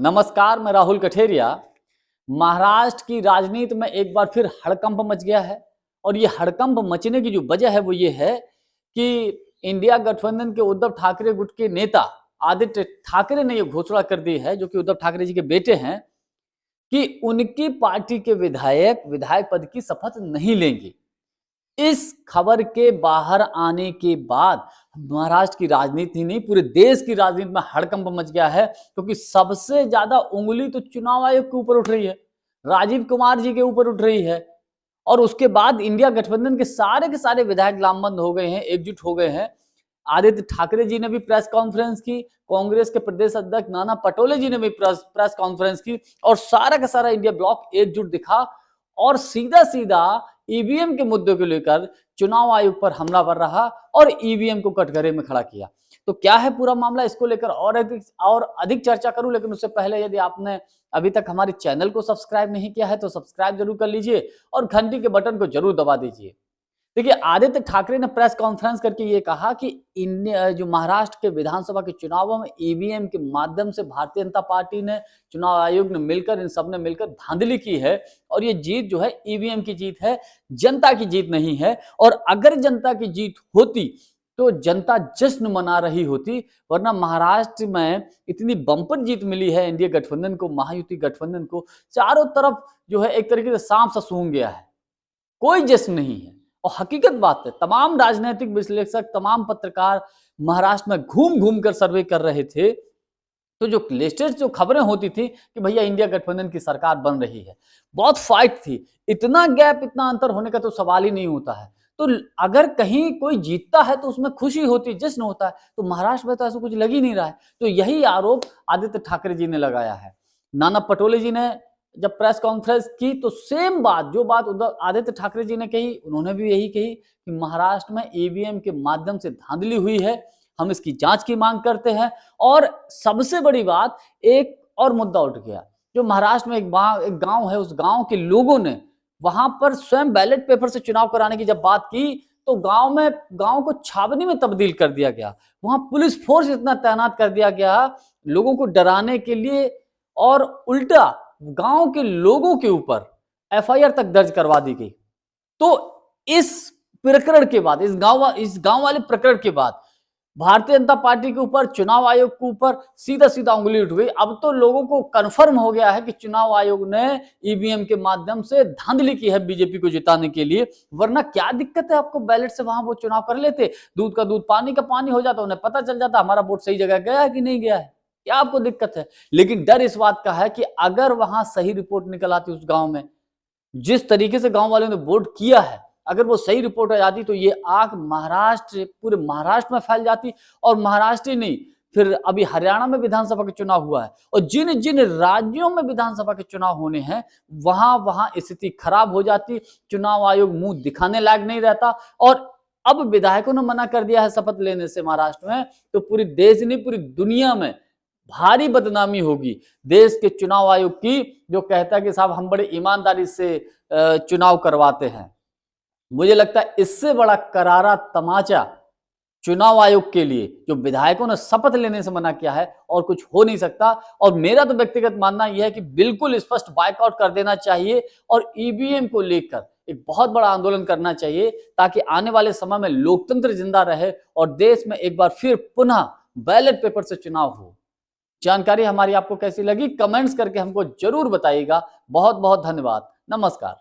नमस्कार, मैं राहुल कठेरिया। महाराष्ट्र की राजनीति में एक बार फिर हड़कंप मच गया है और ये हड़कंप मचने की जो वजह है वो ये है कि इंडिया गठबंधन के उद्धव ठाकरे गुट के नेता आदित्य ठाकरे ने ये घोषणा कर दी है, जो कि उद्धव ठाकरे जी के बेटे हैं, कि उनकी पार्टी के विधायक विधायक पद की शपथ नहीं लेंगे। इस खबर के बाहर आने के बाद महाराष्ट्र की राजनीति नहीं, पूरे देश की राजनीति में हड़कंप मच गया है, क्योंकि सबसे ज्यादा उंगली तो चुनाव आयोग के ऊपर उठ रही है, राजीव कुमार जी के ऊपर उठ रही है। और उसके बाद इंडिया गठबंधन के सारे विधायक लामबंद हो गए हैं, एकजुट हो गए हैं। आदित्य ठाकरे जी ने भी प्रेस कॉन्फ्रेंस की, कांग्रेस के प्रदेश अध्यक्ष नाना पटोले जी ने भी प्रेस कॉन्फ्रेंस की और सारा का सारा इंडिया ब्लॉक एकजुट दिखा और सीधा सीधा ईवीएम के मुद्दे को लेकर चुनाव आयोग पर हमलावर रहा और ईवीएम को कटघरे में खड़ा किया। तो क्या है पूरा मामला, इसको लेकर और अधिक चर्चा करूं, लेकिन उससे पहले यदि आपने अभी तक हमारे चैनल को सब्सक्राइब नहीं किया है तो सब्सक्राइब जरूर कर लीजिए और घंटी के बटन को जरूर दबा दीजिए। देखिए, आदित्य ठाकरे ने प्रेस कॉन्फ्रेंस करके ये कहा कि जो महाराष्ट्र के विधानसभा के चुनावों में ईवीएम के माध्यम से भारतीय जनता पार्टी ने, चुनाव आयोग ने मिलकर, इन सब ने मिलकर धांधली की है और ये जीत जो है ईवीएम की जीत है, जनता की जीत नहीं है। और अगर जनता की जीत होती तो जनता जश्न मना रही होती, वरना महाराष्ट्र में इतनी बंपर जीत मिली है एनडीए गठबंधन को, महायुति गठबंधन को, चारों तरफ जो है एक तरीके से सांप सा सूंघ गया है, कोई जश्न नहीं है। और हकीकत बात है, तमाम राजनीतिक विश्लेषक, तमाम पत्रकार महाराष्ट्र में घूम घूम कर सर्वे कर रहे थे, तो जो लेटेस्ट जो खबरें होती थी कि भैया इंडिया गठबंधन की सरकार बन रही है, बहुत फाइट थी, इतना गैप, इतना अंतर होने का तो सवाल ही नहीं होता है। तो अगर कहीं कोई जीतता है तो उसमें खुशी होती, जश्न होता है, तो महाराष्ट्र में तो ऐसा कुछ लग ही नहीं रहा है। तो यही आरोप आदित्य ठाकरे जी ने लगाया है। नाना पटोले जी ने जब प्रेस कॉन्फ्रेंस की तो सेम बात, जो बात उद्धव आदित्य ठाकरे जी ने कही, उन्होंने भी यही कही कि महाराष्ट्र में ईवीएम के माध्यम से धांधली हुई है, हम इसकी जांच की मांग करते हैं। और सबसे बड़ी बात, एक और मुद्दा उठ गया, जो महाराष्ट्र में एक गांव है, उस गांव के लोगों ने वहां पर स्वयं बैलेट पेपर से चुनाव कराने की जब बात की तो गांव को छावनी में तब्दील कर दिया गया। वहां पुलिस फोर्स इतना तैनात कर दिया गया लोगों को डराने के लिए, और उल्टा गांव के लोगों के ऊपर एफआईआर तक दर्ज करवा दी गई। तो इस प्रकरण के बाद, इस गांव वाले प्रकरण के बाद भारतीय जनता पार्टी के ऊपर, चुनाव आयोग के ऊपर सीधा सीधा उंगली उठ गई। अब तो लोगों को कंफर्म हो गया है कि चुनाव आयोग ने ईवीएम के माध्यम से धांधली की है बीजेपी को जिताने के लिए। वरना क्या दिक्कत है आपको, बैलेट से वहां वो चुनाव कर लेते, दूध का दूध पानी का पानी हो जाता, उन्हें पता चल जाता हमारा वोट सही जगह गया है कि नहीं गया है। क्या आपको दिक्कत है? लेकिन डर इस बात का है कि अगर वहां सही रिपोर्ट निकल आती उस गांव में, जिस तरीके से गांव वालों ने वोट किया है, अगर वो सही रिपोर्ट आ जाती तो ये आग पूरे महाराष्ट्र में फैल जाती। और महाराष्ट्र ही नहीं, फिर अभी हरियाणा में विधानसभा के चुनाव हुआ है और जिन जिन राज्यों में विधानसभा के चुनाव होने हैं वहां स्थिति खराब हो जाती, चुनाव आयोग मुंह दिखाने लायक नहीं रहता। और अब विधायकों ने मना कर दिया है शपथ लेने से महाराष्ट्र में, तो पूरी देश नहीं, पूरी दुनिया में भारी बदनामी होगी देश के चुनाव आयोग की, जो कहता है कि साहब हम बड़े ईमानदारी से चुनाव करवाते हैं। मुझे लगता है इससे बड़ा करारा तमाचा चुनाव आयोग के लिए, जो विधायकों ने शपथ लेने से मना किया है, और कुछ हो नहीं सकता। और मेरा तो व्यक्तिगत मानना यह है कि बिल्कुल स्पष्ट बायकॉट कर देना चाहिए और ईवीएम को लेकर एक बहुत बड़ा आंदोलन करना चाहिए, ताकि आने वाले समय में लोकतंत्र जिंदा रहे और देश में एक बार फिर पुनः बैलेट पेपर से चुनाव हो। जानकारी हमारी आपको कैसी लगी, कमेंट्स करके हमको जरूर बताइएगा। बहुत बहुत धन्यवाद। नमस्कार।